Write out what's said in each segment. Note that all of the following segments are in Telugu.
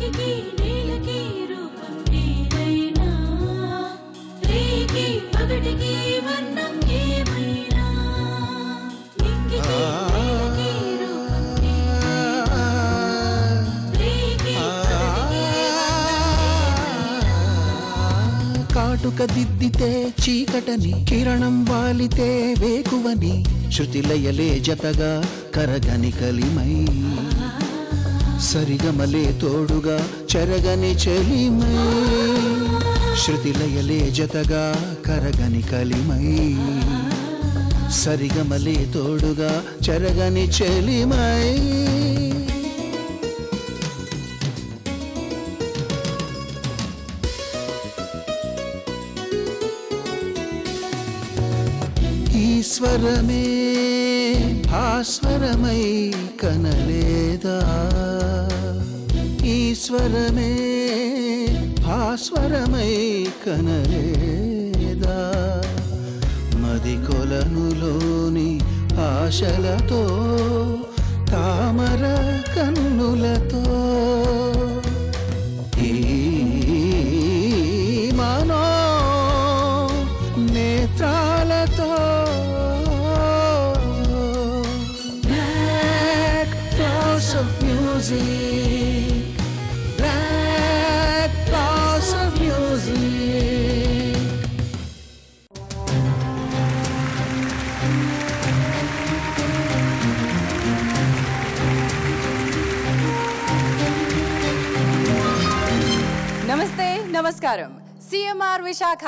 నింగికి నేలకి రూపం ఏదైనా, రేగి పగటికి వర్ణం ఏమైనా, నింగికి నేలకి రూపం ఏదైనా, రేగి పగటికి కాటుక దిద్దితే చీకటని, కిరణం వాలితే వేకువని, శృతిలయలే జతగా కరగని కలిమై, సరిగమలే తోడుగా చెరగని చెలిమై, శృతిలయలే జతగా కరగని కలిమై, సరిగమలే తోడుగా చెరగని చెలిమై. ఈశ్వరమే భాస్వరమై కనలేదా, ఈశ్వరమే భాస్వరమై కనలేదా, మది కొలనులోని ఆశలతో తామర కన్నులతో, ఈ మనో నేత్రాలతో, black flowers of music, black flowers of music. నమస్తే, నమస్కారం. CMR Visakha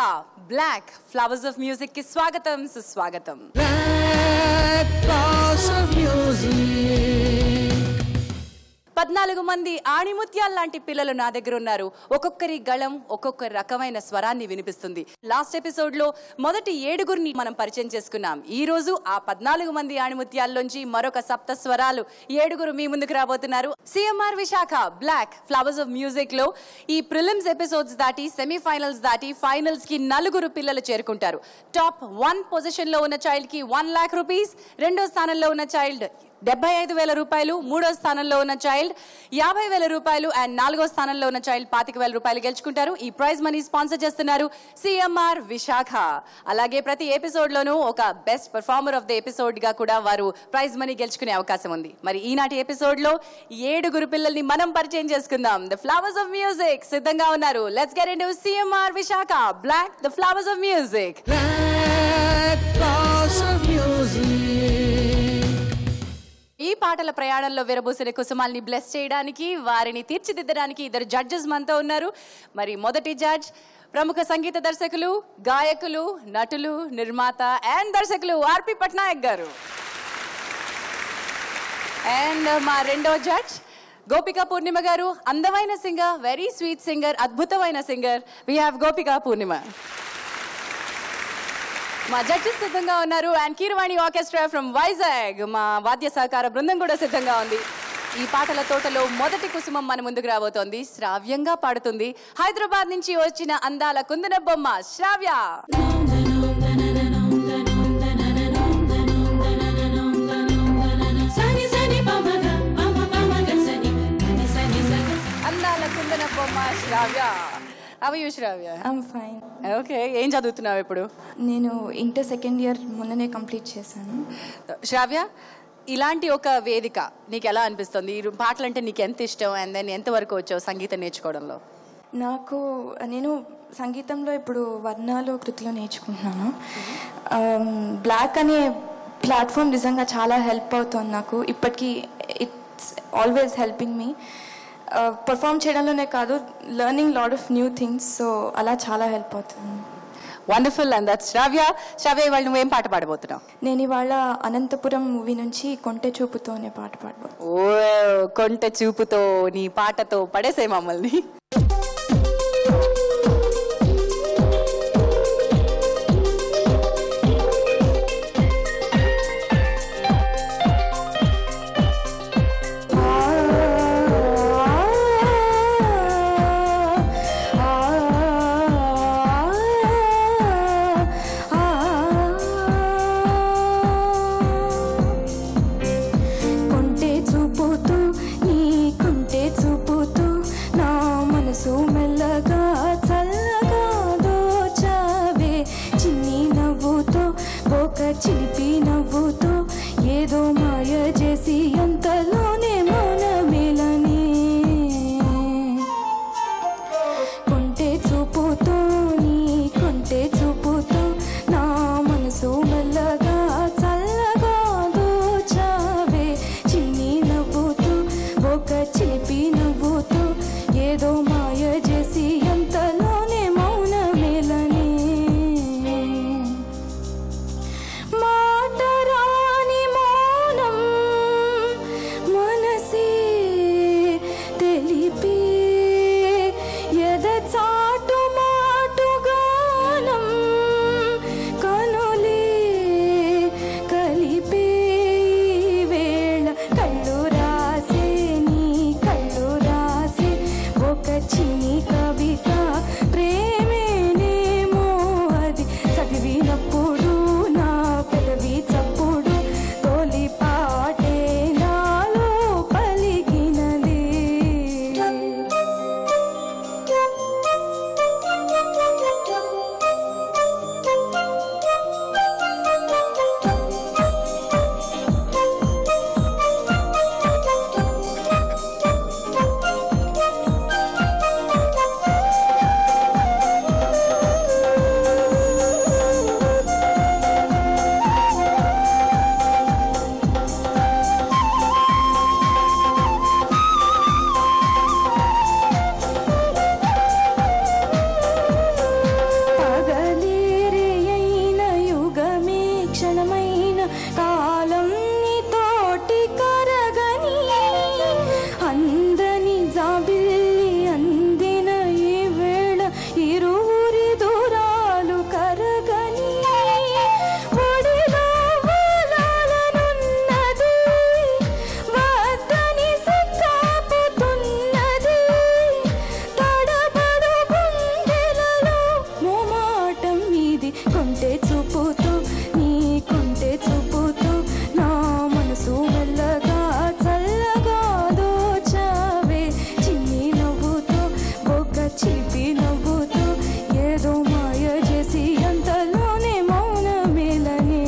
black flowers of music కి స్వాగతం, సుస్వాగతం. Black flowers of music. 14 మంది ఆణిముత్యాల లాంటి పిల్లలు నా దగ్గర ఉన్నారు. ఒక్కొక్కరి గళం ఒక్కొక్క రకమైన స్వరాన్ని వినిపిస్తుంది. లాస్ట్ ఎపిసోడ్ లో మొదటి 7 మనం పరిచయం చేసుకున్నాం. ఈ రోజు ఆ 14 మంది ఆణిముత్యాల్లోంచి మరొక సప్త స్వరాలు 7 మీ ముందుకు రాబోతున్నారు. CMR Visakha black flowers of music లో ఈ ప్రిలిమ్స్ ఎపిసోడ్స్ దాటి సెమీఫైనల్స్ దాటి ఫైనల్స్ కి 4 పిల్లలు చేరుకుంటారు. టాప్ 1 పొజిషన్ లో ఉన్న చైల్డ్ కి 1 లాక్ రూపీస్, రెండో స్థానంలో ఉన్న చైల్డ్ 75,000 రూపాయలు, మూడో స్థానంలో ఉన్న చైల్డ్ 50,000 రూపాయలు అండ్ నాలుగో స్థానంలో ఉన్న చైల్డ్ 25,000 రూపాయలు గెలుచుకుంటారు. ఈ ప్రైజ్ మనీ స్పాన్సర్ చేస్తున్నారు CMR విశాఖ. అలాగే ప్రతి ఎపిసోడ్ లోనూ ఒక best performer of the episode గా కూడా వారు ప్రైజ్ మనీ గెలుచుకునే అవకాశం ఉంది. మరి ఈనాటి ఎపిసోడ్ లో 7 పిల్లల్ని మనం పరిచయం చేసుకుందాం. ద ఫ్లవర్స్ ఆఫ్ మ్యూజిక్ సిద్ధంగా ఉన్నారు. Let's get into CMR Visakha black the flowers of music. Black flowers of music. ఈ పాటల ప్రయాణంలో విరబూసిన కుసుమాల్ని బ్లెస్ చేయడానికి, వారిని తీర్చిదిద్దడానికి 2 జడ్జెస్ మనతో ఉన్నారు. మరి మొదటి జడ్జ్ ప్రముఖ సంగీత దర్శకులు, గాయకులు, నటులు, నిర్మాత అండ్ దర్శకులు ఆర్పి పట్నాయక్ గారు. అండ్ మా రెండో జడ్జ్ గోపికా పూర్ణిమ గారు. అందమైన సింగర్, వెరీ స్వీట్ సింగర్, అద్భుతమైన సింగర్. వి హ్యావ్ గోపికా పూర్ణిమ. మా జడ్జెస్ సిద్ధంగా ఉన్నారు. And Keeravani orchestra from Vizag, మా వాద్య సహకార బృందం కూడా సిద్ధంగా ఉంది. ఈ పాటల తోటలో మొదటి కుసుమం మన ముందుకు రాబోతోంది. శ్రావ్యంగా పాడుతుంది. హైదరాబాద్ నుంచి వచ్చిన అందాల కుందన బొమ్మ శ్రావ్య. అందాల కుందన బొమ్మ శ్రావ్య. How are you, Shravya? I'm fine. Okay. ఏం చదువుతున్నావు ఇప్పుడు? నేను ఇంటర్ సెకండ్ ఇయర్ మొన్ననే కంప్లీట్ చేశాను. శ్రావ్య, ఇలాంటి ఒక వేదిక నీకు ఎలా అనిపిస్తుంది? ఈ పాటలంటే నీకు ఎంత ఇష్టం అండ్ దెన్ ఎంతవరకు వచ్చావు సంగీతం నేర్చుకోవడంలో? నేను సంగీతంలో ఇప్పుడు వర్ణాలు కృతిలో నేర్చుకుంటున్నాను. బ్లాక్ అనే ప్లాట్ఫామ్ నిజంగా చాలా హెల్ప్ అవుతుంది నాకు. ఇప్పటికీ it's always helping me. Perform చేయడంలోనే కాదు, learning lot of new things. So అలా చాలా హెల్ప్ అవుతుంది. Wonderful. And that's Sravya. Sravya, ఇవాళ నువ్వేం పాట పాడబోతున్నావు? నేను ఇవాళ అనంతపురం మూవీ నుంచి కొంటె చూపుతో అనే పాట పాడబోతున్నాను. ఓ, కొంటె చూపుతో నీ పాటతో పడేసే మమ్మల్ని. కొంటె చూపుతూ నీ కొంటె చూపుతూ నా మనసు మెల్లగా చల్లగా దోచావే చిన్ని నవ్వుతో ఒక చిలిపి నవ్వుతో ఏదో మాయ చేసి అంతలోనే మౌనమేలని కొంటే చూపుతో నీ కొంటే చూపుతో నా మనసు మెల్లగా చల్లగా దోచావే చిన్ని నవ్వుతో ఒక చిలిపి నవ్వుతో ఏదో మాయ చేసి అంతలోనే మౌనమేలని మాటరాని మౌనం మనసే తెలిపే ఎదచాటు మాటుగానం కనులే కలిపే వేళ కళ్ళు రాసే నీ కళ్ళు రాసే ఒక చిన్ని కవిత ప్రేమేనేమో అది చదివినప్పుడు నా పెదవి చప్పుడు తొలి పాటే నాలో పలికినది పగలేరైన యుగమే క్షణమైన కాలం నీతోటి కరగని అందని జాబిల్లి అందిన ఈ వేళ ఇరువురి దూరాలు కరగని ఒడిలో వాలాలనున్నది వద్దని సిక్కాపుతున్నది తడబడు గుండెలలో మోమాటం ఇది కొంటే చూపుతూ నీ కొంటే చూపుతూ నా మనసు మెల్లగా చల్లగా దోచావే చిన్ని నవ్వుతో ఒక చిలిపి నవ్వుతో ఏదో మాయ చేసి అంతలోనే మౌనమేలని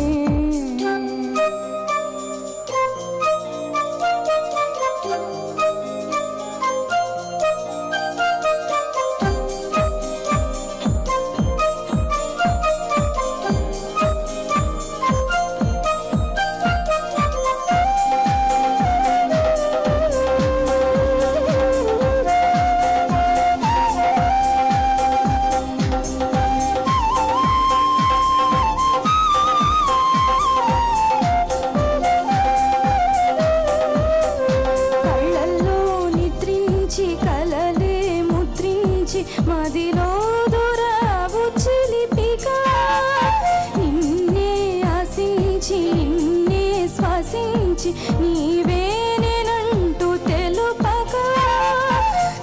కళ్ళల్లో నిద్రించి కలలే ముద్రించి మదిలో దూరావు చిలిపిగా నిన్నే ఆశించి నిన్నే శ్వాసించి నీవే నేనంటూ తెలుపగా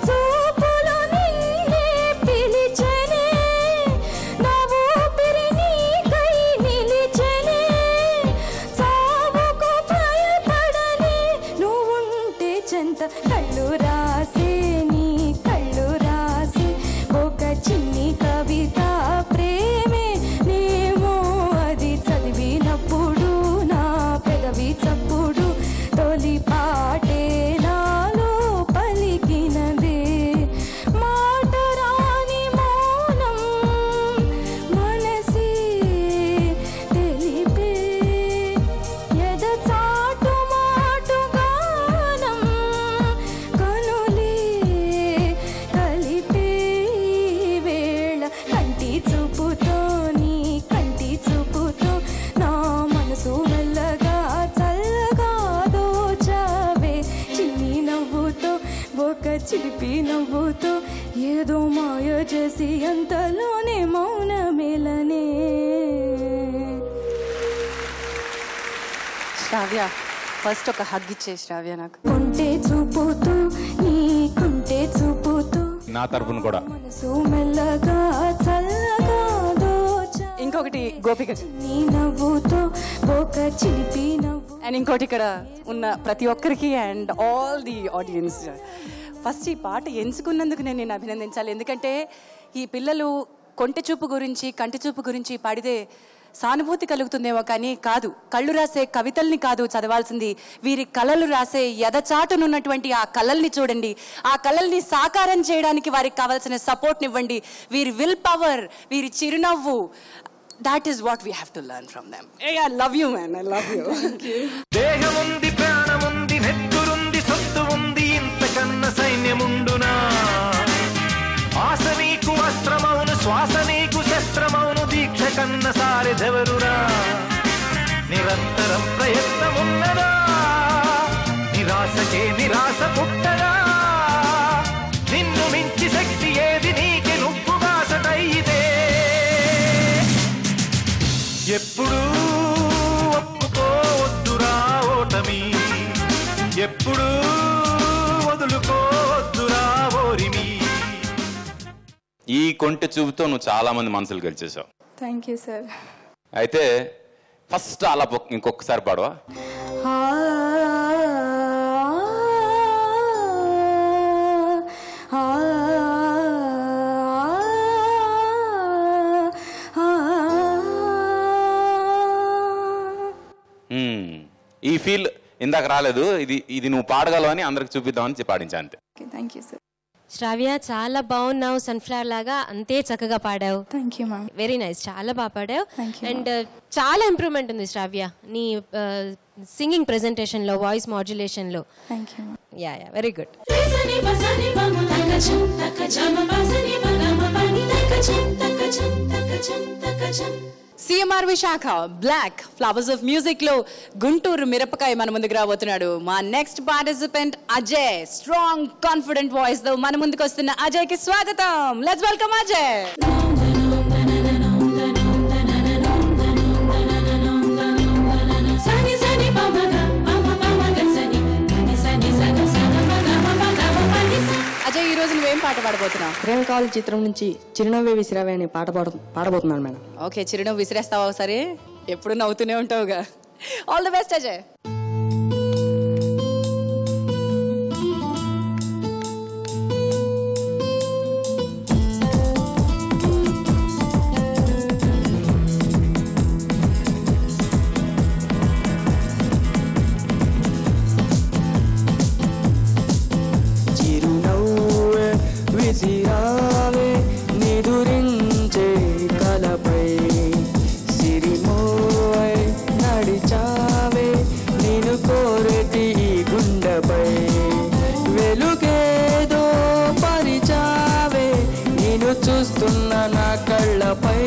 చూపులో నిన్నే పిలిచెనే నా ఊపిరి నీకై నిలిచెనే చావుకు భయపడని నువ్వుంటే చెంత కళ్ళు రాసే నీ కళ్ళు రాసే ఒక చిన్ని కవిత ప్రేమే నేమో అది చదివినప్పుడు నా పెదవి చప్పుడు తొలి పాటే నాలో పలికినది మాటరాని మౌనం మనసే తెలిపే ఎదచాటు మాటుగానం కనులే కలిపే వేళ కంటి చూపుతో నీ కంటి చూపుతో నా మనసు మెల్లగా చల్లగా దోచావే చిన్ని నవ్వుతో ఒక చిలిపి నవ్వుతో ఏదో మాయ చేసి అంతలోనే మౌనమేలనే శ్రావ్య ఫస్ట్ ఒక హగ్ ఇచ్చే శ్రావ్య నాకు కొంటే చూపుతూ నీ కొంటే చూపుతూ నా తరపున కూడా మనసు మెల్లగా చల్లగా దోచా ఇంకొకటి గోపిక నీ నవ్వుతో ఒక చిలిపి నవ్వు అండ్ ఇంకోటి ఇక్కడ ఉన్న ప్రతి ఒక్కరికి and all the audience first ఈ పాట ఎంచుకున్నందుకు నేను అభినందించాలి. ఎందుకంటే ఈ పిల్లలు కొంటె చూపు గురించి కంటి చూపు గురించి పాడితే సానుభూతి కలుగుతుందేమో కానీ కాదు. కళ్ళు రాసే కవితల్ని కాదు చదవాల్సింది, వీరి కళలు రాసే ఎదచాటునున్నటువంటి ఆ కళల్ని చూడండి. ఆ కళల్ని సాకారం చేయడానికి వారికి కావాల్సిన సపోర్ట్ని ఇవ్వండి. వీరి విల్ పవర్, వీరి చిరునవ్వు, that is what we have to learn from them. I love you man, I love you. దేహముంది, ప్రాణముంది, నెత్తురుంది, సొత్తు ఉంది, ఇంతకన్న సైన్యముండునా? ఆశ నీకు అస్త్రమౌను, శ్వాస నీకు శస్త్రమౌను, దీక్ష కన్న సారెదెవరురా? నిరంతరం ప్రయత్నమున్నదా? నిరాశకే నిరాశ పుట్టదా? నిన్ను మించి శక్తి ఏది? నీకి నువ్వు బాసటైతే ఎప్పుడు ఒప్పుకోవద్దురా ఓటమి, ఎప్పుడు వదులుకోవద్దురా ఓరిమి. ఈ కొంటె చూపుతో నువ్వు చాలా మంది మనసులు గెలిచేసావు. Thank you sir. అయితే ఫస్ట్ అలా ఇంకొకసారి పాడవా? ఈ ఫీల్ ఇందాక రాలేదు, ఇది నువ్వు పాడగలవని అందరికి చూపిద్దామని పాడించా అంతే. Thank you sir. శ్రావ్య, చాలా బాగున్నావు, సన్ఫ్లవర్ లాగా అంతే చక్కగా పాడావు. Thank you ma'am. Very nice, చాలా బాగా పాడావు. Thank you, అండ్ చాలా ఇంప్రూవ్మెంట్ ఉంది శ్రావ్య నీ సింగింగ్ ప్రెజెంటేషన్ లో, వాయిస్ మాడ్యులేషన్ లో. Thank you. Yeah very good. రేసని బసని బమ తకచం తకచమ బసని బగమ పని తకచం తకచం తకచం తకచం. CMR Visakha black flowers of music లో గుంటూరు మిరపకాయ మన ముందుకు రాబోతున్నాడు. మా next participant Ajay. Strong confident voice తో మన ముందుకు వస్తున్న అజయ్ కి స్వాగతం. Let's welcome Ajay. సని సని బమగ బమ బమగ సని సని సని సగ సగ బగమ బగమ పని స. అజయ్, ఈ రోజు నువ్వేం పాట పాడబోతున్నావు? ప్రేమ కావాలి చిత్రం నుంచి చిరునవ్వే విసిరావే అనే పాట పాడబోతున్నాను మేడం. ఓకే, చిరునవ్వు విసిరేస్తావా? సరే, ఎప్పుడు నవ్వుతూనే ఉంటావుగా. All the best Ajay. చిరునవ్వే విసిరావే నిదురించే కలపై, సిరిమోవై నడిచావే నేను కోరటి ఈ గుండెపై, వెలుగేదో పరిచావే నేను చూస్తున్న నా కళ్ళపై.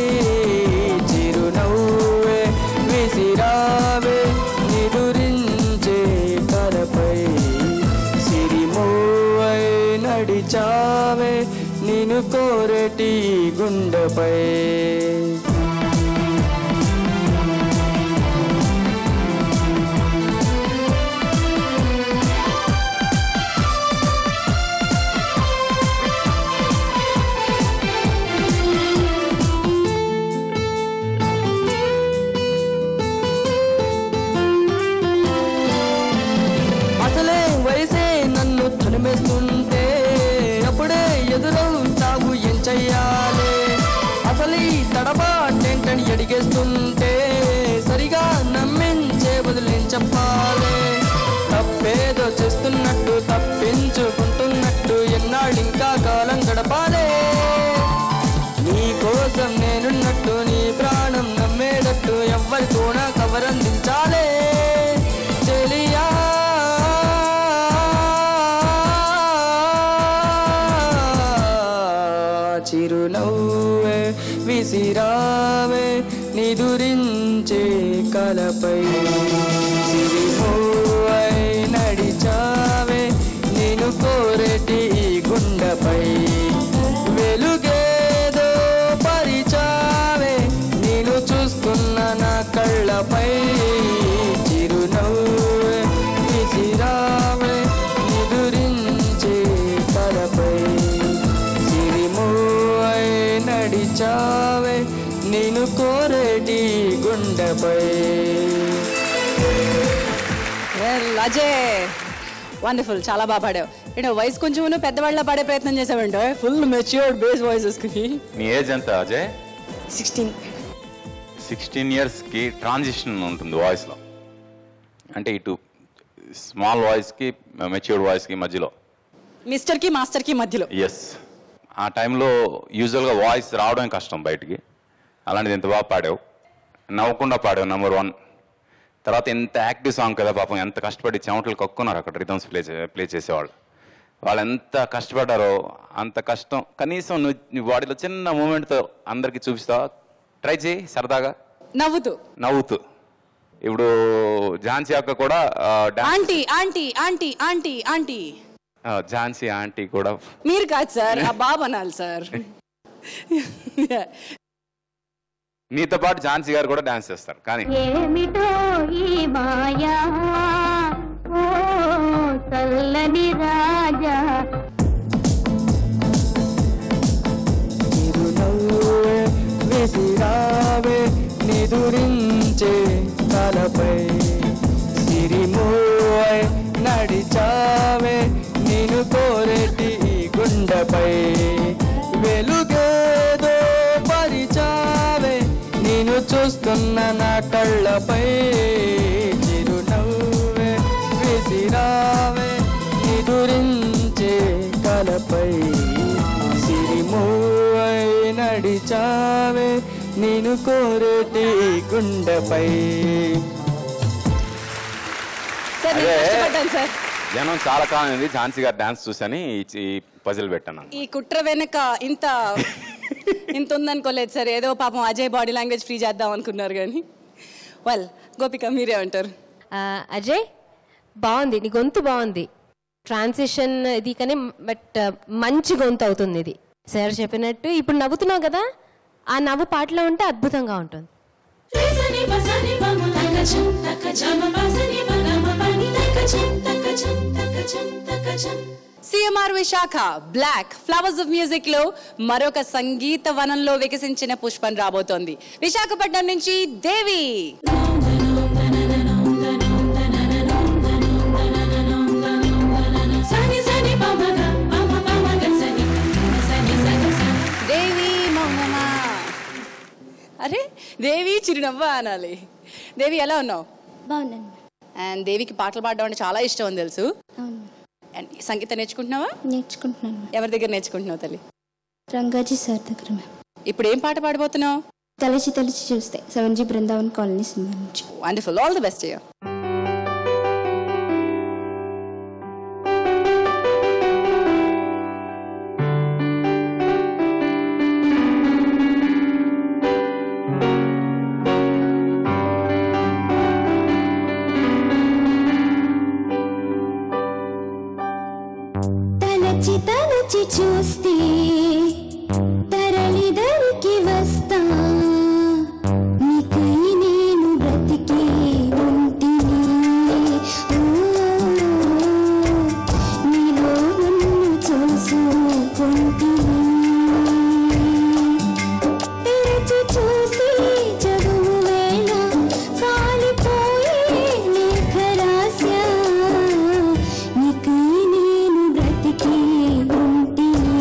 చిరునవ్వే విసిరావే నిదురించే కలపై, సిరిమోవై నడిచావే నేను కోరటి గుండెపై. అసలే వయసే నన్ను తరిమేస్తుంటే అప్పుడే ఎదురవుతావు ఏం చెయ్యాలి? అసలు ఈ తడబాటేంటని అడిగేస్తుంటే సరిగా నమ్మించే బదులేం చెప్పాలి? తప్పేదో చేస్తున్నట్టు తప్పించుకుంటున్నట్టు ఎన్నాళ్ళు ఇంకా కాలం గడపాలి? నీ కోసం నేనున్నట్టు నీ ప్రాణం నమ్మేటట్టు ఎవ్వరితో నా కవరందించాలి చెలియా. చిరునవ్వే విసిరావే నిదురించే కలపై, సిరిమోవై నడిచావే నేను కోరటి గుండెపై, వెలుగేదో పరిచావే నేను చూస్తున్న నా కళ్ళపై. చిరునవ్వే విసిరావే నిదురించే కలపై, సిరిమోవై నడిచావే నేను కోరటి గుండెపై. అజయ్ వండర్ఫుల్, చాలా బాగా పాడావు. అంటే వయసు కొంచెం పెద్దవాళ్ళ పాడే ప్రయత్నం చేసావంటే ఫుల్ మెచ్యూర్డ్ బేస్ వాయిస్ వేసుకుని. నీ ఏజ్ ఎంత అజయ్? 16 ఇయర్స్కి ట్రాన్సిషన్ ఉంటుంది వాయిస్లో. అంటే ఇటు స్మాల్ వాయిస్కి మెచ్యూర్డ్ వాయిస్కి మధ్యలో, మిస్టర్కి మాస్టర్కి మధ్యలో. ఎస్. ఆ టైంలో యూజువల్గా వాయిస్ రావడమే కష్టం బయటికి. అలాంటిది ఎంత బాగా పాడావు, నవ్వకుండా పాడావు నెంబర్ 1. తర్వాత ఎంత యాక్టివ్ సాంగ్ కదా పాపం, ఎంత కష్టపడి చెమటలు కక్కున్నారు అక్కడ రిథమ్స్ ప్లే చేసేవాళ్ళు. వాళ్ళు ఎంత కష్టపడ్డారో అంత కష్టం కనీసం నీ బాడీలో చిన్న మూమెంట్తో అందరికీ చూపిస్తావా? ట్రై చేయి సరదాగా నవ్వుతూ. ఇప్పుడు ఝాన్సీ అక్క కూడా aunty aunty aunty aunty aunty Jhansi aunty కూడా. మీరు కాదు సార్, ఆ బాబు అనాలి సార్. నీతో పాటు ఝాన్సీ గారు కూడా డాన్స్ చేస్తారు. కానీ ఏమిటో ఈ మాయా ఓ చల్లని రాజా, విసిరావే నిదురించే తలపై, సిరిమోయ్ నడిచావే నిన్ను కోరేటి గుండెపై, వెలుగేదో పరిచావే నేను చూస్తున్న నా కళ్ళపై, చిరునవ్వే విసిరావే నిదురించే కలపై, సిరిమోయ్ నడిచావే నేను కోరేటి గుండెపై. జనం చాలా కాలం ఉంది ఝాన్సీ గారు డాన్స్ చూసని ఈ పజిల్ పెట్టాను. ఈ కుట్ర వెనక ఇంత ఉందనుకోలేదు సార్. ఏదో పాపం అజయ్ బాడీ లాంగ్వేజ్ ఫ్రీ చేద్దాం అనుకున్నారు కానీ. వెల్ గోపిక మీరే అంటారు? అజయ్ బాగుంది, నీ గొంతు బాగుంది, ట్రాన్సిషన్ ఇది కానీ బట్ మంచి గొంతు అవుతుంది ఇది సార్ చెప్పినట్టు. ఇప్పుడు నవ్వుతున్నావు కదా, ఆ నవ్వు పాటలో ఉంటే అద్భుతంగా ఉంటుంది. CMR Visakha black flowers of music లో మరొక సంగీత వనంలో వికసించిన పుష్పం రాబోతోంది. విశాఖపట్నం నుంచి దేవి. దేవి మౌనమా, అరే దేవి చిరునవ్వ అనాలి. దేవి ఎలా ఉన్నావు? బాగున్నాను. అండ్ దేవికి పాటలు పాడడం అంటే చాలా ఇష్టం అని తెలుసు. అవును. అండ్ సంగీతం నేర్చుకుంటున్నావా? నేర్చుకుంటున్నాను. ఎవరి దగ్గర నేర్చుకుంటున్నావు తల్లి? రంగాజీ సార్ దగ్గర. ఇప్పుడు ఏం పాట పాడబోతున్నావు? తలచి తలచి చూస్తే 7G బృందావన్ కాలనీ సినిమా నుంచి. Wonderful, all the best to you. తలచి తలచి చూస్తే తరలి దరికి వస్తా, నీకై నేను బ్రతికే ఉంటిని, నీలో నన్ను చూసుకుంటిని. తెరచి చూసి చదువు వేళ కాలిపోయే లేఖ రాశ, నీకై నేను బ్రతికే ఉంటిని,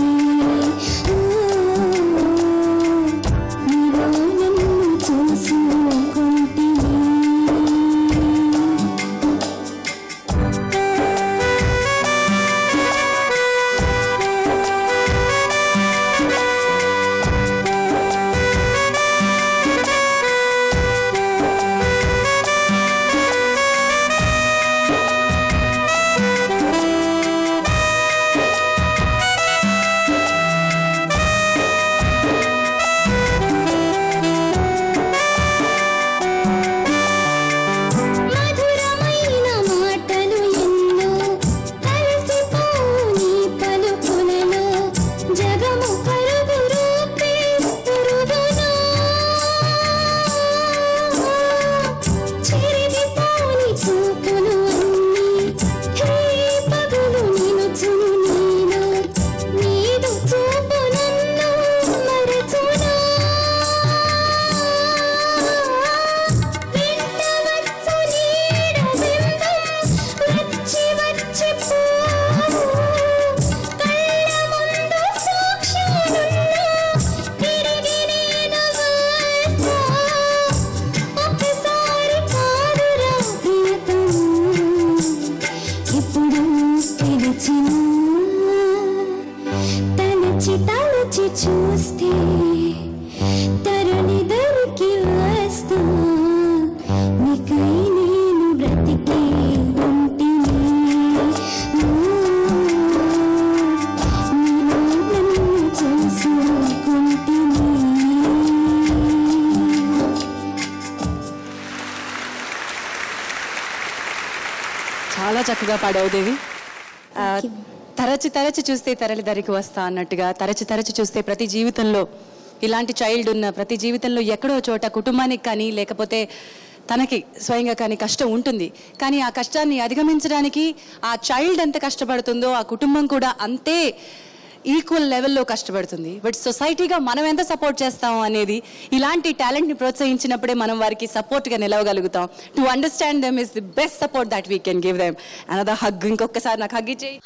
నీలో నన్ను చూసుకుంటిని. తలచి తలచి చూస్తే తరుణి దొరికి వస్తా నీకై నేను బ్రతికే ఉంటిని నన్ను చూసుకుంటిని. చాలా చక్కగా పాడావు దేవి. తరచి తరచి చూస్తే తరలి దరికి వస్తా అన్నట్టుగా తరచి తరచి చూస్తే ప్రతి జీవితంలో ఇలాంటి చైల్డ్ ఉన్న ప్రతి జీవితంలో ఎక్కడో చోట కుటుంబానికి కానీ లేకపోతే తనకి స్వయంగా కానీ కష్టం ఉంటుంది. కానీ ఆ కష్టాన్ని అధిగమించడానికి ఆ చైల్డ్ ఎంత కష్టపడుతుందో ఆ కుటుంబం కూడా అంతే ఈక్వల్ లెవెల్లో కష్టపడుతుంది. బట్ సొసైటీగా మనం ఎంత సపోర్ట్ చేస్తాం అనేది ఇలాంటి టాలెంట్ని ప్రోత్సహించినప్పుడే మనం వారికి సపోర్ట్గా నిలవగలుగుతాం. To understand them is the best support that we can give them. Another hug. ఇంకొకసారి నాకు హగ్ ఇచ్చేయి.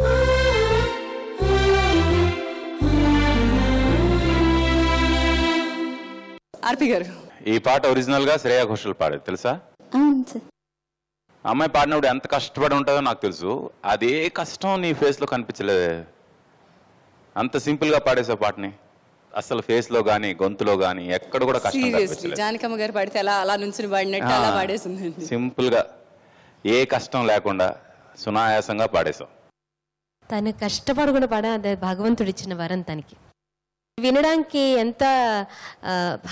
ఆర్పి గారు, ఈ పాట ఒరిజినల్ గా శ్రేయా ఘోషల్ పాడేది తెలుసా? అవును సార్. అమ్మాయి పాడినప్పుడు ఎంత కష్టపడి ఉంటుందో నాకు తెలుసు. అదే కష్టం నీ ఫేస్ లో కనిపించలేదే. అంత సింపుల్ గా పాడేసే పాటని అసలు ఫేస్ లో గానీ గొంతులో గానీ ఎక్కడ కూడా కష్టం కనిపించలేదు. జానకమ్మ గారు పాడితే అలా నుంచుని పాడినట్టు అలా పాడేసింది. సింపుల్ గా ఏ కష్టం లేకుండా సునాయాసంగా పాడేశావు. తను కష్టపడకుండా అది భగవంతుడు ఇచ్చిన వరం తనకి. వినడానికి ఎంత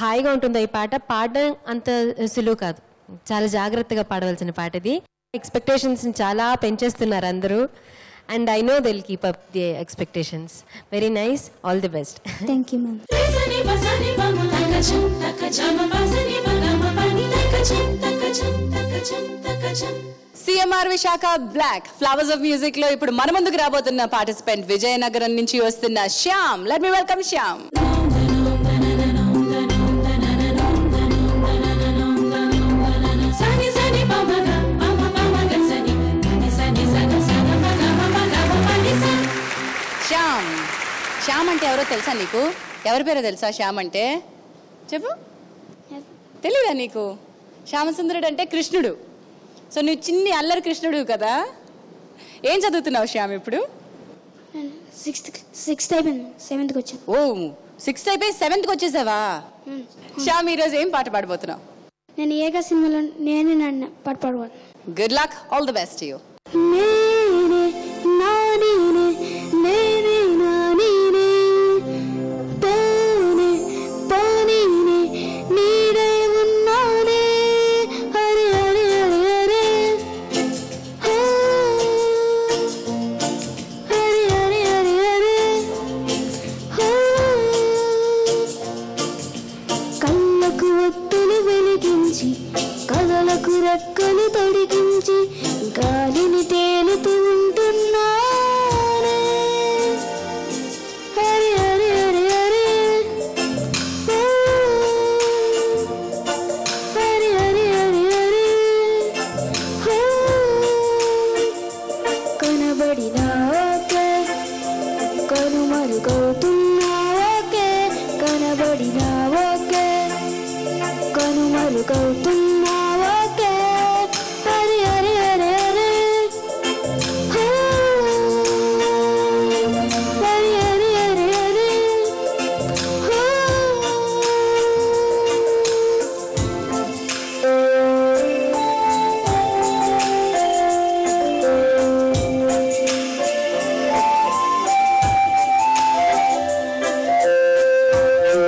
హాయిగా ఉంటుందో ఈ పాట. పాడడం అంత సులువు కాదు, చాలా జాగ్రత్తగా పాడవలసిన పాట ఇది. ఎక్స్పెక్టేషన్స్ చాలా పెంచేస్తున్నారు అందరూ. And I know they'll keep up the expectations. Very nice. All the best. Thank you, ma'am. CMR Visakha black flowers of music లో ఇప్పుడు మన ముందుకు రాబోతున్న పార్టిసిపెంట్ విజయనగరం నుంచి వస్తున్న Shyam. Let me welcome Shyam. Shyam, Shyam అంటే ఎవరో తెలుసా నీకు? ఎవరి పేరో తెలుసా శ్యామ్ అంటే? చెప్పు. తెలీదా నీకు? శ్యామసుందరుడు అంటే కృష్ణుడు. సో నువ్వు చిన్ని అల్లరి కృష్ణుడు కదా. ఏం చదువుతున్నావు శ్యామ్ ఇప్పుడు? సిక్స్త్ అయిపోయింది, 7th వచ్చాను. ఓ, 6th అయిపోయి 7th వచ్చేసావా? శ్యామ్, ఈరోజు ఏం పాట పాడబోతున్నావు? నేను ఏగా సినిమాలో నేనే నన్ను పాట పాడబోతున్నాను. Good luck, all the best you. నేనే నా నేనే నేనే నా నేనే పోనే పోనీనే నీడే ఉన్నానే హరి హరి హరి హరి హరి హరి హరి హరి కళ్ళకు ఒత్తులు వెలిగించి కథలకు రెక్కలు తొడిగించి గాలిని తేలుతూ ఉంటున్నానే హరి హరి హరి హరి హరి హరి హరి హరి కనబడినా ఓకే కనుమరుగవుతున్నా ఓకే కనబడినా ఓకే కనుమరుగవుతున్నా ఓకే హరి హరి హరి హరి హరి హరి హరి హరి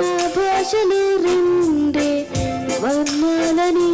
నా భాషలు రెండే వర్ణాలని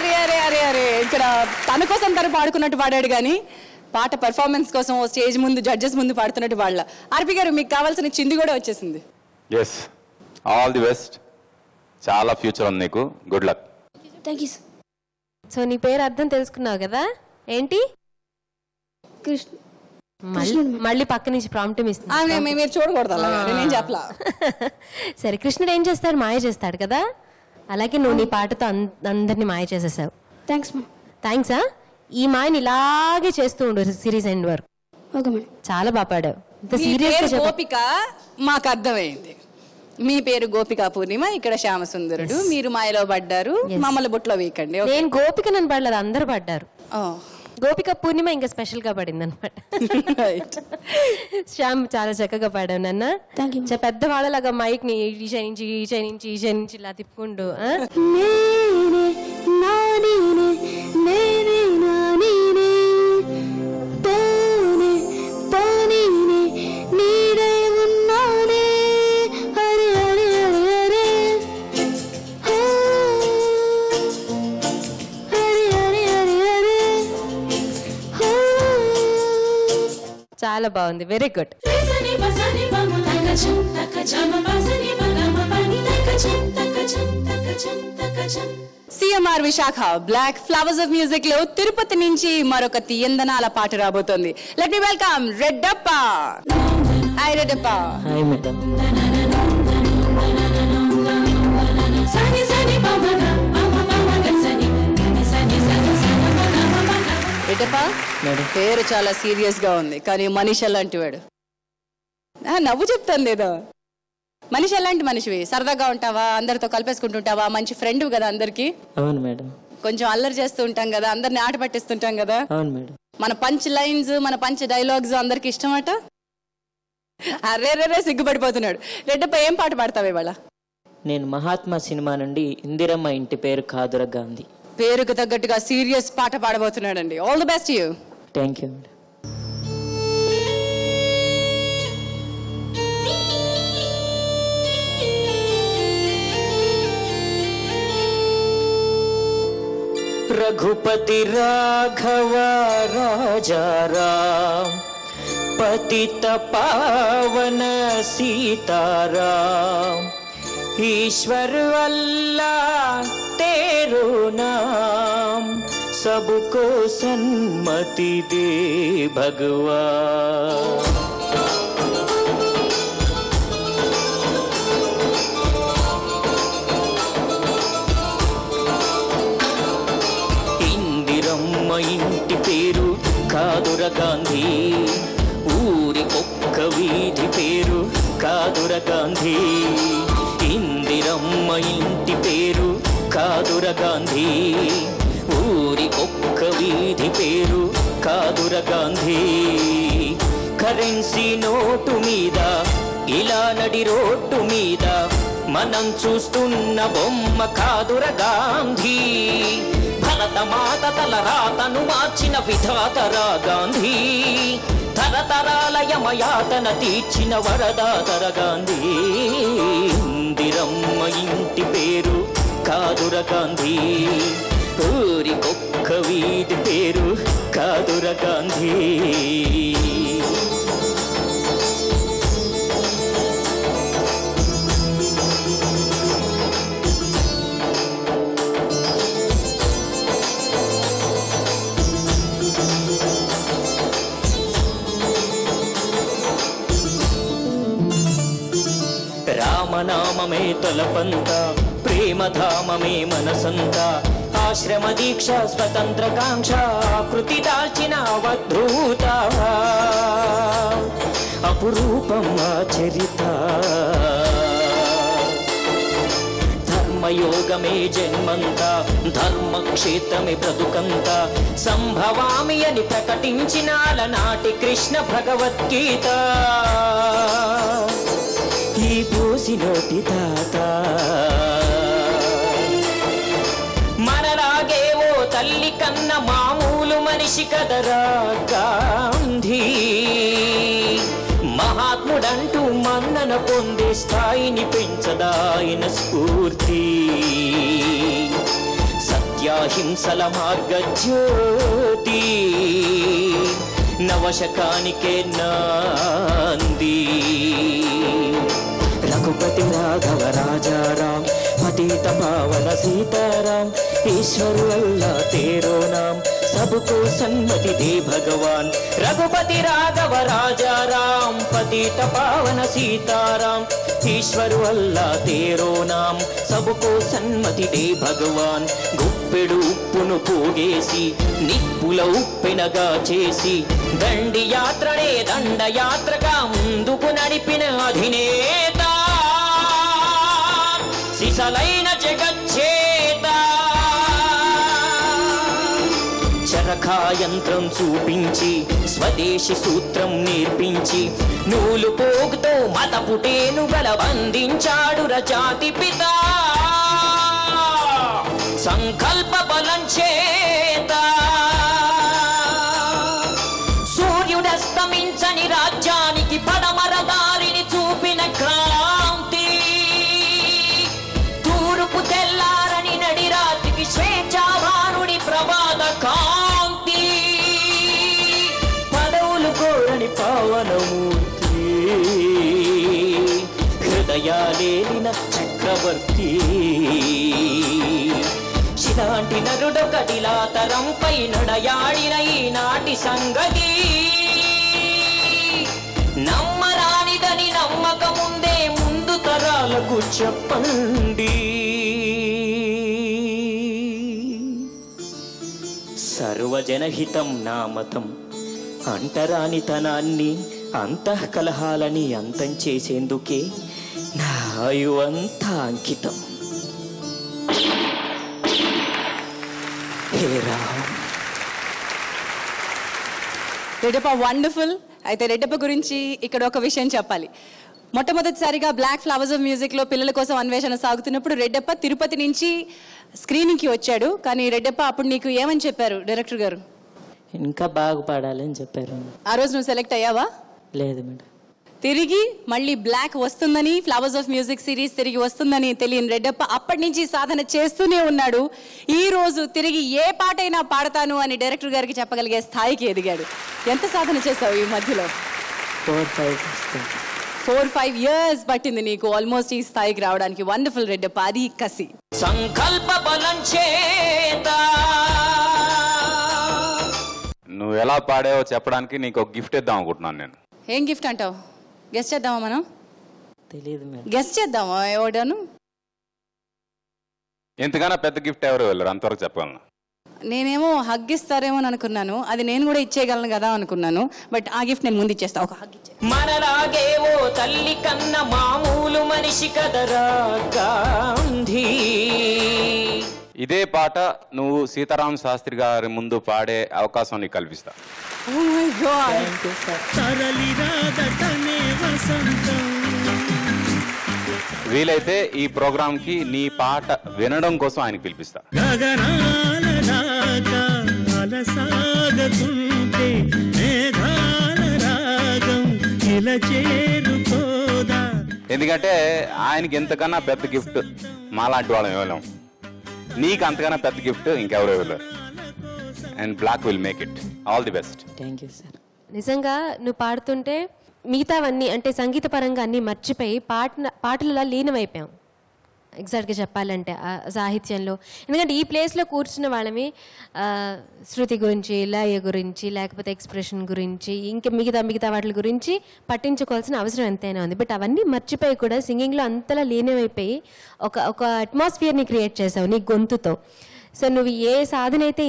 అరే అరే అరే అరే ఇక్కడ తన కోసం తను పాడుకున్నట్టు పాడాడు కానీ పాట పెర్ఫార్మెన్స్ కోసం స్టేజ్ ముందు జడ్జెస్ ముందు పాడుతున్నట్టు వాళ్ళ. ఆర్పి గారు మీకు కావాల్సిన చింది కూడా వచ్చేసింది. Yes, all the best. చాలా ఫ్యూచర్ ఉంది నీకు. Good luck. Thank you. So నీ పేరు అర్థం తెలుసుకున్నావు కదా, ఏంటి? కృష్ణ. మళ్ళీ పక్క నుంచి ప్రాంప్ట్ ఇస్తుంది. మీరు చూడకూడదు, నేను చెప్పలా. సరే, కృష్ణుడు ఏం చేస్తాడు? మాయ చేస్తాడు కదా, అలాగే నువ్వు నీ పాటతో అందరినీ మాయ చేసేసావు. థ్యాంక్స్ మా. థ్యాంక్సా? ఈ మాయని ఇలాగే చేస్తూ ఉండు సిరీస్ ఎండ్ వరకు. Okay madam. చాలా బాగా పాడావు. గోపిక మాకు అర్థమైంది. మీ పేరు గోపికా పూర్ణిమ, ఇక్కడ శ్యామసుందరుడు. మీరు మాయలో పడ్డారు, మమ్మల్ని బుట్లో వీకండి. నేను గోపిక నన్ను పడలేదు, అందరూ పడ్డారు. గోపిక పూర్ణిమ ఇంకా స్పెషల్ గా పడింది అనమాట. శ్యామ్ చాలా చక్కగా పాడావు నాన్న. పెద్ద వాళ్ళలాగా మైక్ ని ఈ నుంచి ఇలా తిప్పుకుంటూ చాలా బాగుంది. Very good. CMR Visakha black flowers of music లో తిరుపతి నుంచి మరొక తీయందనాల పాట రాబోతోంది. Let me welcome Reddappa. Hi Reddappa. Hi madam. Reddappa, పేరు చాలా సీరియస్ గా ఉంది కానీ మనిషి ఎలాంటి వాడు? నవ్వు చెప్తాను లేదో. మనిషి ఎలాంటి మనిషివి? సరదాగా ఉంటావా? అందరితో కలిపేసుకుంటుంటావా? మంచి ఫ్రెండ్ కదా అందరికి? అవును మేడం. కొంచెం అల్లరి చేస్తూ ఉంటాం కదా, అందరిని ఆట పట్టిస్తుంటాం కదా. అవును మేడం. మన పంచ్ లైన్స్, మన పంచ్ డైలాగ్స్ అందరికి ఇష్టమట. అర్రే సిగ్గుపడిపోతున్నాడు. రెడ్డప్ప, ఏం పాట పాడతావు ఇవాళ? నేను మహాత్మా సినిమా నుండి ఇందిరమ్మ ఇంటి పేరు కాదుర గాంధీ. పేరుకు తగ్గట్టుగా సీరియస్ పాట పాడబోతున్నాడండి. All the best you. Thank you madam. Raghupati Raghava Raja Ram पतित पावन सीताराम ईश्वर अल्लाह तेरो नाम सबको सन्मति दे भगवान। ఇంటి పేరు కాదుర గాంధీ, ఊరికొక్క వీధి పేరు కాదుర గాంధీ. ఇందిరమ్మ ఇంటి పేరు కాదుర గాంధీ, ఊరికొక్క వీధి పేరు కాదుర గాంధీ. కరెన్సీ నోటు మీద ఇలా నడి రోడ్డు మీద మనం చూస్తున్న బొమ్మ కాదుర గాంధీ. భరతమాత తల రాతను మార్చిన విధాతరా గాంధీ, తరతరాల యమయాతన తీర్చిన వరదాతర గాంధీ. ఇందిరమ్మ ఇంటి పేరు కాదుర గాంధీ, ఊరికొక్క వీధి పేరు కాదుర గాంధీ. రామనామమే తలపంత, ప్రేమధామమే మనసంత. ఆశ్రమ దీక్ష స్వతంత్ర కాంక్ష కృతి దాల్చిన అవధూత, అపురూపం ఆచరిత. ధర్మయోగమే జన్మంత, ధర్మక్షేత్రమే బ్రతుకంత. సంభవామి అని ప్రకటించిన అలనాటి కృష్ణ భగవద్గీత. ఈ పోసినోటి తాత మనలాగే ఓ తల్లి కన్న మామూలు మనిషి కదరా గాంధీ. మహాత్ముడంటూ మన్నన పొందే స్థాయిని పెంచదాయన స్ఫూర్తి. సత్య హత్యాహింసల మార్గజ్యోతి నవశకానికే నాంది రఘుపతి రాఘవ రాజారాం पतित पावन सीताराम ईश्वर अल्लाह तेरो नाम सबको सन्मति दे भगवान रघुपति राघव राजा राम पतित पावन सीताराम ईश्वर अल्लाह तेरो नाम सबको सन्मति दे भगवान गुप्पेडु उप्पुनु पोगेसी निप्पुल उप्पेनगा चेसी दंडी यात्रणे दंड यात्रगा मुंदुकु नडिपिन अधिनेता సిసలైన జగచ్చేత చరఖాయంత్రం చూపించి స్వదేశీ సూత్రం నేర్పించి నూలు పోగుతో మత పుటేను బలబందించాడు రజాతి పిత సంకల్ప బలం చేత సూర్యుడస్తమించని రాజ్యానికి పడమర దారిని చూపిన క్రాంతి తెల్లారని నడి రాత్రికి స్వేచ్ఛావానుడి ప్రవాద కాంతి పదవులు కోరని పావనమూర్తి హృదయాలేలిన చక్రవర్తి శిలాంటి నరుడొకటిలా తరంపై నడయాడిన ఈనాటి సంగతి నమ్మరానిదని నమ్మకముందే ముందు తరాలకు చెప్పండి సర్వజనహితం నా మతం అంటరానితనాన్ని అంతఃకలహాలని అంతం చేసేందుకే నా ఆయువంతా అంకితం హే రామ్. రెడ్డప్ప వండర్ఫుల్. అయితే రెడ్డప్ప గురించి ఇక్కడ ఒక విషయం చెప్పాలి. మొట్టమొదటిసారిగా బ్లాక్ ఫ్లవర్స్ ఆఫ్ మ్యూజిక్లో పిల్లల కోసం అన్వేషణ సాగుతున్నప్పుడు రెడ్డప్ప తిరుపతి నుంచి స్క్రీనింగ్కి వచ్చాడు. కానీ రెడ్డప్ప అప్పుడు నీకు ఏమని చెప్పారు డైరెక్టర్ గారు? ఇంకా బాగా పాడాలని చెప్పారు. ఆ రోజు నువ్వు సెలెక్ట్ అయ్యావా? లేదు మేడం. తిరిగి మళ్ళీ బ్లాక్ వస్తుందని, ఫ్లవర్స్ ఆఫ్ మ్యూజిక్ సిరీస్ తిరిగి వస్తుందని తెలియని రెడ్డప్ప అప్పటి నుంచి సాధన చేస్తూనే ఉన్నాడు. ఈ రోజు తిరిగి ఏ పాటైనా పాడతాను అని డైరెక్టర్ గారికి చెప్పగలిగే స్థాయికి ఎదిగాడు. ఎంత సాధన చేసావు ఈ మధ్యలో? 4-5 years పట్టింది నీకు ఆల్మోస్ట్ ఈ స్థాయికి రావడానికి. వండర్ఫుల్ రెడ్డప్ప, అది కసి. సంకల్ప బలం చేత నువ్వు ఎలా పాడావో చెప్పడానికి నీకు ఒక గిఫ్ట్ ఇద్దాం అనుకుంటున్నాను నేను. ఏం గిఫ్ట్ అంటావు? గెస్ట్ చేద్దామా మనం? తెలియదు మేడం. గెస్ట్ చేద్దామా ఎవడాను? ఎంతగానో పెద్ద గిఫ్ట్ ఎవరు వెళ్ళరు, అంతవరకు చెప్పగలను. నేనేమో హగ్ ఇస్తారేమో అనుకున్నాను, అది నేను కూడా ఇచ్చేయగలను కదా అనుకున్నాను. బట్ ఆ గిఫ్ట్ నేను ముందు ఇచ్చేస్తా. ఒక హగ్ ఇచ్చే. మనలాగేవో తల్లి కన్న మామూలు మనిషి కదరా గాంధీ. ఇదే పాట నువ్వు సీతారామ శాస్త్రి గారి ముందు పాడే అవకాశం నీకు కల్పిస్తా. వీలైతే ఈ ప్రోగ్రామ్ కి నీ పాట వినడం కోసం ఆయనకి పిలిపిస్తా. ఎందుకంటే ఆయనకి ఎంతకన్నా పెద్ద గిఫ్ట్ మాలాంటి వాళ్ళం ఇవ్వలేం. నీకు అంతకన్నా పెద్ద గిఫ్ట్ ఇంకెవరు ఇవ్వలేరు. And black will make it. All the best. Thank you sir. నిజంగా నువ్వు పాడుతుంటే మిగతావన్నీ అంటే సంగీత పరంగా అన్నీ మర్చిపోయి పాటలలో లీనమైపోయాం. ఎగ్జాక్ట్గా చెప్పాలంటే ఆ సాహిత్యంలో. ఎందుకంటే ఈ ప్లేస్లో కూర్చున్న వాళ్ళమి శృతి గురించి, లయ గురించి, లేకపోతే ఎక్స్ప్రెషన్ గురించి, ఇంకా మిగతా వాటి గురించి పట్టించుకోవాల్సిన అవసరం ఎంతైనా ఉంది. బట్ అవన్నీ మర్చిపోయి కూడా సింగింగ్లో అంతలా లీనమైపోయి ఒక అట్మాస్ఫియర్ని క్రియేట్ చేసావు నీ గొంతుతో. సో నువ్వు ఏ సాధన అయితే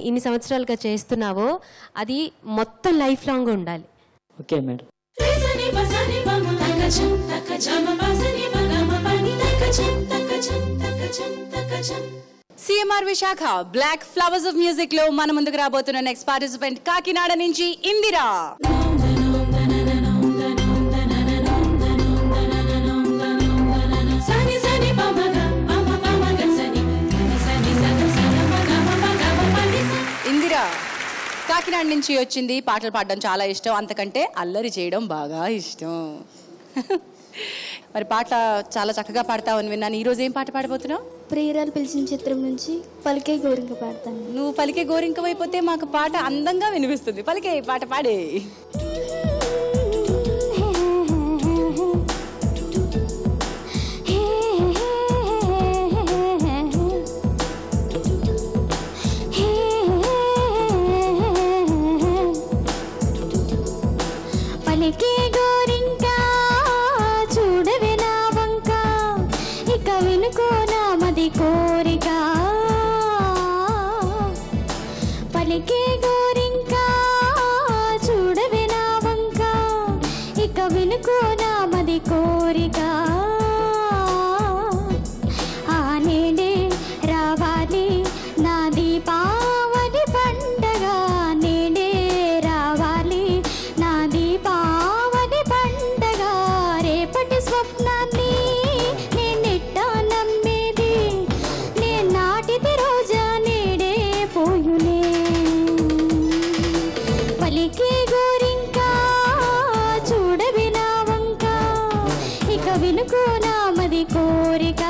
ఇన్ని సంవత్సరాలుగా చేస్తున్నావో అది మొత్తం లైఫ్ లాంగ్ ఉండాలి. Okay madam. CMR Visakha black flowers of music లో మన ముందుకు రాబోతున్న నెక్స్ట్ పార్టిసిపెంట్ కాకినాడ నుంచి ఇందిరా. ఇందిరా కాకినాడ నుంచి వచ్చింది. పాటలు పాడడం చాలా ఇష్టం, అంతకంటే అల్లరి చేయడం బాగా ఇష్టం. మరి పాట చాలా చక్కగా పాడతావని విన్నాను. ఈరోజు ఏం పాట పాడబోతున్నావు? ప్రియురాలు పిలిచిన చిత్రం నుంచి పలికే గోరింక పాడతాను. నువ్వు పలికే గోరింకమైపోతే మాకు పాట అందంగా వినిపిస్తుంది. పలికే పాట పాడే. పలికే గోరింక చూడవే నా వంక, ఇక వినుకో నా మది కోరిక. పలికే గోరింక చూడవే నా వంక, ఇక వినుకో నా మది కోరిక. ఆ నేడే రావాలి నా దీపావళి పండగ, నేడే రావాలి నా దీపావళి పండగ. రేపటి స్వప్నాన్ని నేనెట్టా నమ్మేది, నేను నాటిది రోజా నేడే పోయులే. పలికే గోరింక చూడవి నా వంక, ఇక వినుకో నా మది కోరిక.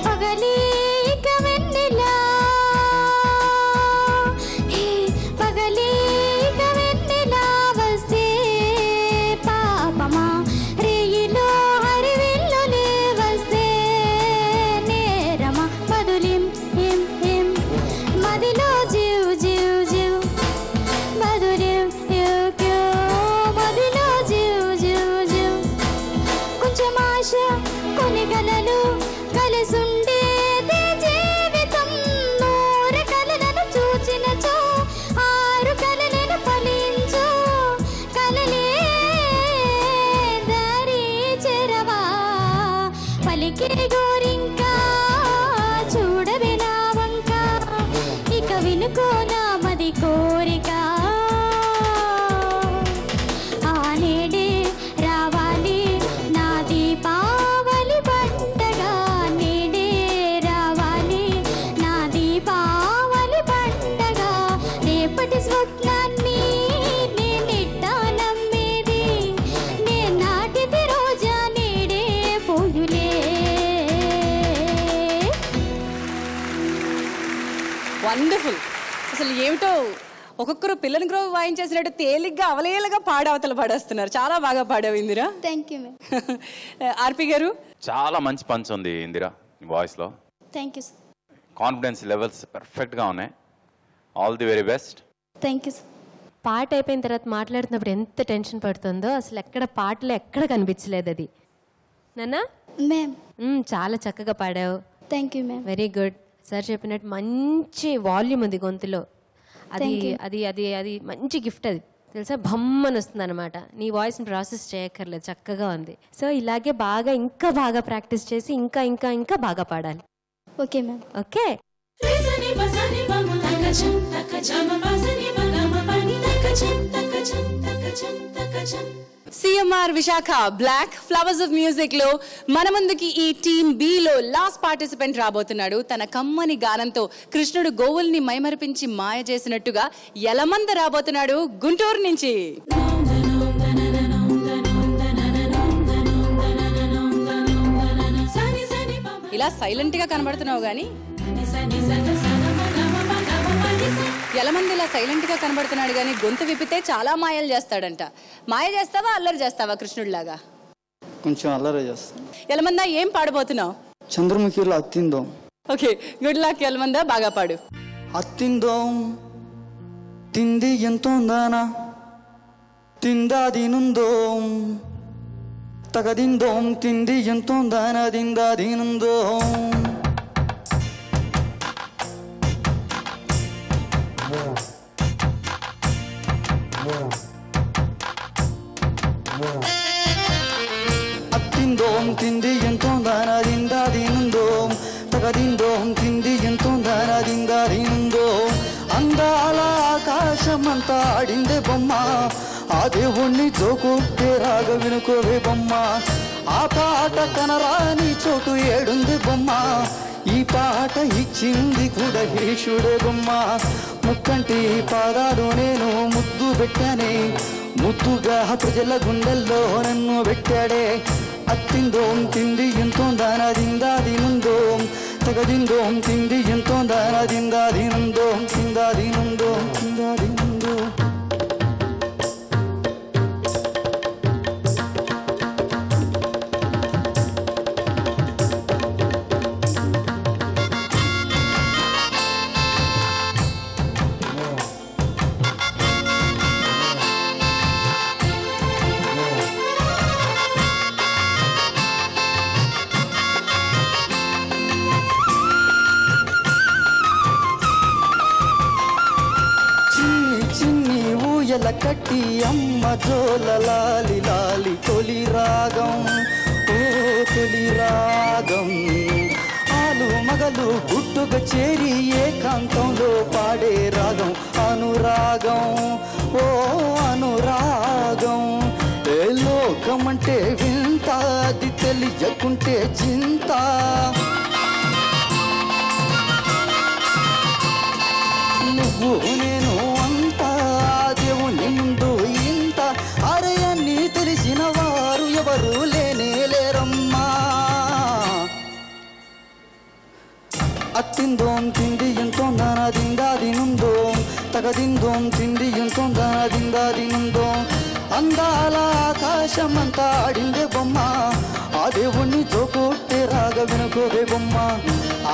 పగలే ఇక వెన్నెలా, పగలే ఇక వెన్నెలా వస్తే పాపమా, రేయిలో హరివిల్లులే వస్తే నేరమా. మధులిం హిం హిం మదిలో జీవ్ జీవ్ జీవ్, మధులిం క్యూ క్యూ మదిలో జీవ్ జీవ్ జీవ్. కొంచెం ఆశ కొన్ని కలలు కలిసుండేది జీవితం. నూరు కలలను చూచినచో ఆరు కలలను ఫలించు, కలలే దారి చెరవా. పలికే గోరింక చూడవే నా వంక, ఇక వినుకో నా మది కోరిక. ఆ నేడే రావాలి నా దీపావళి పండగ, నేడే రావాలి నా దీపావళి పండగ. రేపటి స్వప్నాన్ని నేనెట్టా నమ్మేది, నేను నాటిది రోజా నేడే పోయులే. వండర్ఫుల్. అసలు ఏమిటో ఒక్కొక్కరు పిల్లని గ్రో వాయించేసినట్టు తేలిగ్గా అవలేలుగా పాడవతలు పాడేస్తున్నారు. చాలా బాగా పాడావు Indira. Thank you ma'am. RP గారు చాలా మంచి పంచ్ ఉంది ఇందిరా వాయిస్లో. Thank you sir. Confidence levels పర్ఫెక్ట్గా ఉన్నాయి. All the very best. Thank you sir. పాట అయిపోయిన తర్వాత మాట్లాడుతున్నప్పుడు ఎంత టెన్షన్ పడుతుందో అసలు ఎక్కడ పాటలో ఎక్కడ కనిపించలేదు అది. నాన్న మ్యామ్ చాలా చక్కగా పాడావు. Thank you ma'am. Very good. Sir చెప్పినట్టు మంచి వాల్యూమ్ ఉంది గొంతులో. అది అది అది అది మంచి గిఫ్ట్ అది తెలుసా, భమ్మని వస్తుంది అనమాట. నీ వాయిస్ని ప్రాసెస్ చేయక్కర్లేదు, చక్కగా ఉంది. సో ఇలాగే బాగా ఇంకా బాగా ప్రాక్టీస్ చేసి ఇంకా ఇంకా ఇంకా బాగా పాడాలి. Okay ma'am. ఓకే. రేసని బసని బమ తకచం తకజమ బసని బగమ పని తకచం తకచం తకచం తకచం. CMR Visakha black flowers of music లో మన ముందుకి ఈ టీమ్ బి లో లాస్ట్ పార్టిసిపెంట్ రాబోతున్నాడు. తన కమ్మని గానంతో కృష్ణుడు గోవుల్ని మైమరిపించి మాయ చేసినట్టుగా యలమంద రాబోతున్నాడు గుంటూరు నుంచి. ఇలా సైలెంట్ గా కనబడుతున్నావు గానీ యలమంది ఇలా సైలెంట్ గా కనబడుతున్నాడు కానీ గొంతు విప్పితే చాలా మాయలు చేస్తాడంట. మాయ చేస్తావా అల్లరి చేస్తావా కృష్ణుడిలాగా? కొంచెం అల్లరి చేస్తాను. యలమందా ఏం పాడబోతున్నావు? చంద్రముఖిలో అత్తిందోం. ఓకే, గుడ్ లక్ యలమందా, బాగా పాడు. అత్తిందోం తింది ఎంతోందానా తిందా దీనుందోం తగదిందోం తింది ఎంతోందానా దిందా దీనుందోం. అత్తిందోం తింది ఎంతోందానా దిందా దీనుందోం తగదిందోం తింది ఎంతో దేవుణ్ణి జోకొట్టే రాగ వినుకోవే బొమ్మ ఆ పాట కనరాని చోటు ఏడుంది బొమ్మ ఈ పాట ఇచ్చింది కూడా ఈశుడే బొమ్మ ముక్కంటి పాదాలు నేను ముద్దు పెట్టానే ముద్దుగా ప్రజల గుండెల్లో నన్ను పెట్టాడే అత్తిందోం తింది ఎంతో దానదిందాదినుందోం తగదిందోం తింది ఎంతో దానదిందాదినుందోం తిందాదినుందోం తిందాదినుందో కట్టి అమ్మ జోల లాలి లాలి తొలి రాగం ఓ తొలి రాగం ఆలు మగలు గుట్టుగా చేరి ఏకాంతంలో పాడే రాగం అనురాగం ఓ అనురాగం ఏ లోకమంటే వింత అది తెలియకుంటే చింత నువ్వు నేను అంతా దేవుని ముందు ఇంత అరే అన్నీ తెలిసిన వారు ఎవరు లేనే లేరమ్మా అత్తిందోం తిండి ఎంతో దానదిందాదినుందోం తగదిందోం తిండి ఎంతో దానదిందాదినుందోం అందాల ఆకాశమంతా ఆడిందే బొమ్మ ఆ దేవుణ్ణి జోకొట్టే రాగ వినుకోవే బొమ్మ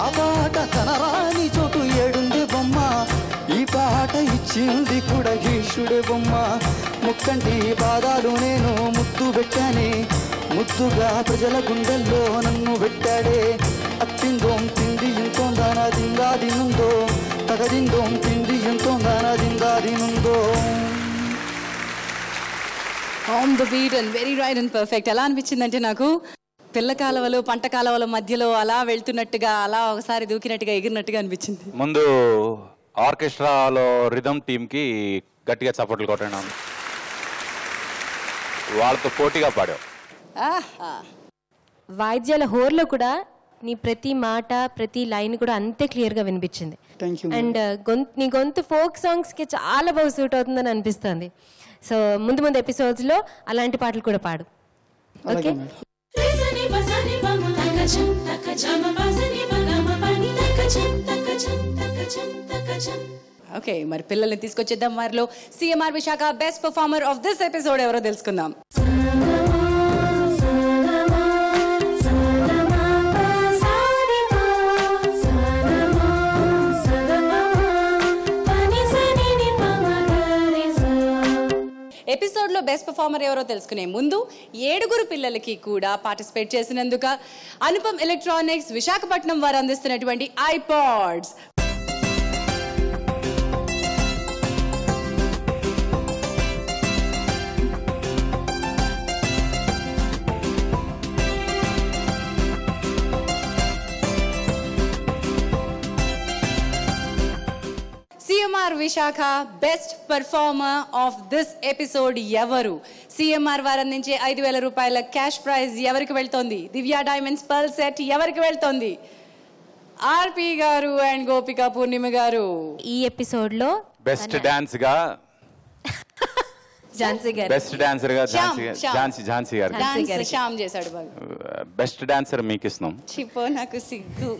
ఆ పాట కనరాని చోటు ఏడుందే బొమ్మ ఈ పాట ఇచ్చింది కూడా ఈశుడే బొమ్మ ముక్కంటి పాదాలు నేను ముద్దు పెట్టానే ముద్దుగా ప్రజల గుండెల్లో నన్ను పెట్టాడే అత్తిందోం తిండి ఎంతో దానదిందాదినుందో తగదిందోం తిండి ఎంతో దానదిందాదినుందో on the beat and very right and perfect. ఎలా అనిపించిందంటే నాకు పిల్ల కాలవలు పంట కాలవల మధ్యలో అలా వెళ్తున్నట్టుగా అలా ఒకసారి దూకినట్టుగా ఎగిరినట్టుగా అనిపించింది. ముందు ఆర్కెస్ట్రాలో రిథమ్ టీంకి గట్టిగా చప్పట్లు కొట్టాను, వాళ్ళతో పోటీగా పాడావు. వాయిద్యాల హోర్లో కూడా నీ ప్రతి మాట ప్రతి లైన్ కూడా అంతే క్లియర్గా వినిపించింది. అండ్ నీ గొంతు ఫోక్ సాంగ్స్కి చాలా బాగా సూట్ అవుతుందని అనిపిస్తుంది. సో ముందు ముందు ఎపిసోడ్స్లో అలాంటి పాటలు కూడా పాడు. Okay, okay. మరి పిల్లల్ని తీసుకొచ్చేద్దాం. వారిలో CMR Visakha best performer of this episode ఎవరో తెలుసుకుందాం. ఎపిసోడ్లో బెస్ట్ పర్ఫార్మర్ ఎవరో తెలుసుకునే ముందు 7 పిల్లలకి కూడా పార్టిసిపేట్ చేసినందుకు అనుపమ్ ఎలక్ట్రానిక్స్ విశాఖపట్నం వారు అందిస్తున్నటువంటి iPods. CMR Visakha best performer of this episode ఎవరు? సిఎంఆర్ వారు అందించే 5,000 రూపాయల క్యాష్ ప్రైజ్ ఎవరికి వెళ్తోంది? దివ్య డైమండ్స్ పర్ల్ సెట్ ఎవరికి వెళ్తోంది? ఆర్పి గారు అండ్ గోపిక పూర్ణిమ గారు. ఈ ఎపిసోడ్ లో బెస్ట్ డాన్స్ గా ఝాన్సీ గారు, బెస్ట్ డాన్సర్ గా ఝాన్సీ గారు శ్యామ్ చేశాడు బాగా. బెస్ట్ డాన్సర్ మీకు ఇస్తున్నాం. చిపో నాకు సిగ్గు.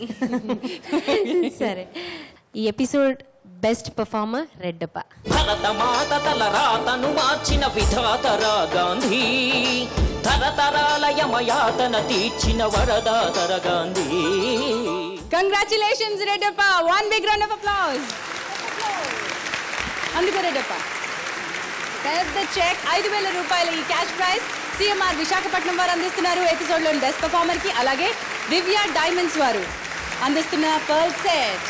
సరే, ఈ episode best performer Reddappa. Bharatmata తల రాతను మార్చిన విధాతరా గాంధీ, తరతరాల యమయాతన తీర్చిన వరదాతర Gandhi. Congratulations Reddappa. One big round of applause. అందుకే రెడ్డప్ప పెద్ద చెక్ 5,000 రూపాయల ఈ క్యాష్ ప్రైజ్ సిఎంఆర్ విశాఖపట్నం వారు అందిస్తున్నారు ఎపిసోడ్ లోని బెస్ట్ పర్ఫార్మర్ కి. అలాగే దివ్య డైమండ్స్ వారు అందిస్తున్న pearl set.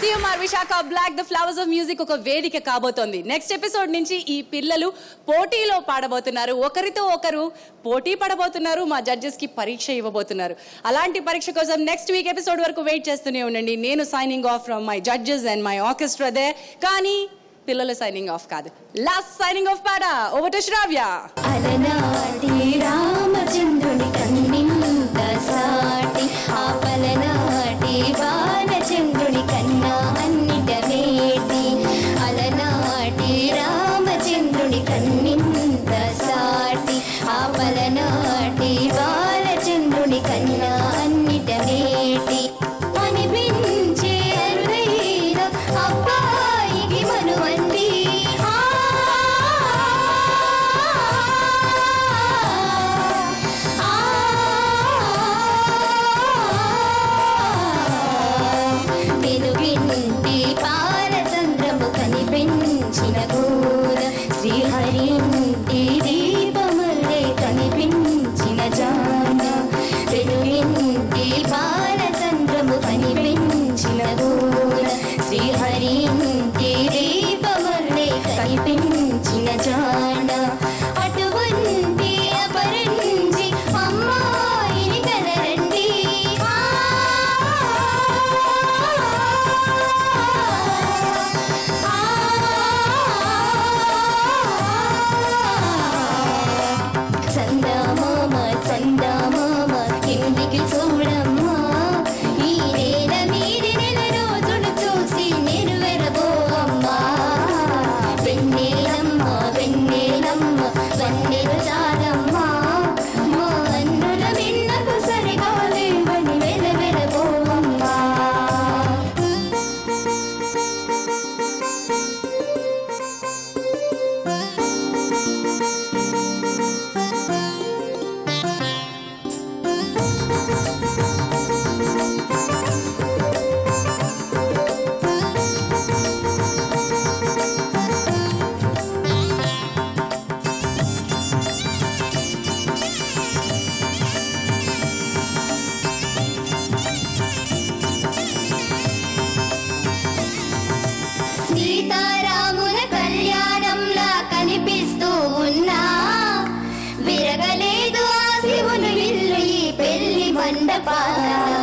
CMR Visakha black the flowers of music ఒక వేదిక కాబోతోంది. నెక్స్ట్ ఎపిసోడ్ నుంచి ఈ పిల్లలు పోటీలో పాడబోతున్నారు, ఒకరితో ఒకరు పోటీ పడబోతున్నారు, మా జడ్జెస్ కి పరీక్ష ఇవ్వబోతున్నారు. అలాంటి పరీక్ష కోసం నెక్స్ట్ వీక్ ఎపిసోడ్ వరకు వెయిట్ చేస్తూనే ఉండండి. నేను signing off from my judges and my orchestra they. కానీ పిల్లలు సైనింగ్ ఆఫ్ కాదు, లాస్ట్ సైనింగ్ ఆఫ్ పాట. ఓవర్ టు శ్రావ్య. అలనాటి రామచంద్రుని కన్నింత సాటి ఆ పలనాటి బాలచంద్రుని కన్నా అన్నిట వేటి. అలనాటి రామచంద్రుని కన్నింత సాటి ఆ పలనాటి బాలచంద్రుని కన్నా అన్నిట వేటి. అనిపించే అరుదైన అబ్బాయికి మనువంది వెనువింటి పాలచంద్రము కనిపించిన గోర శ్రీహరింటి దీపమల్లే కనిపించిన జాన. వెనువింటి పాలచంద్రము కనిపించిన గోర శ్రీహరింటి దీపమల్లే కనిపించిన జాన. అటువంటి అపరించి అమ్మాయిని కనరండి. చందమామ చందమామ కిందికి చూడమ్మా, ఈ నేల మీది నెల రోజులు చూసి నేను వెరబోమ్మా. వెన్నెలమ్మ వెన్నెలమ్మ వన్నెలు చాలమ్మా, మా అన్నుల విన్నకు సరిగా లేవని వెరబోమ్మా. సీతారాముల కళ్యాణంలా కనిపిస్తూ ఉన్నా, విరగలేదు ఆ శివుని ఇల్లు ఈ పెళ్లి మండపాన.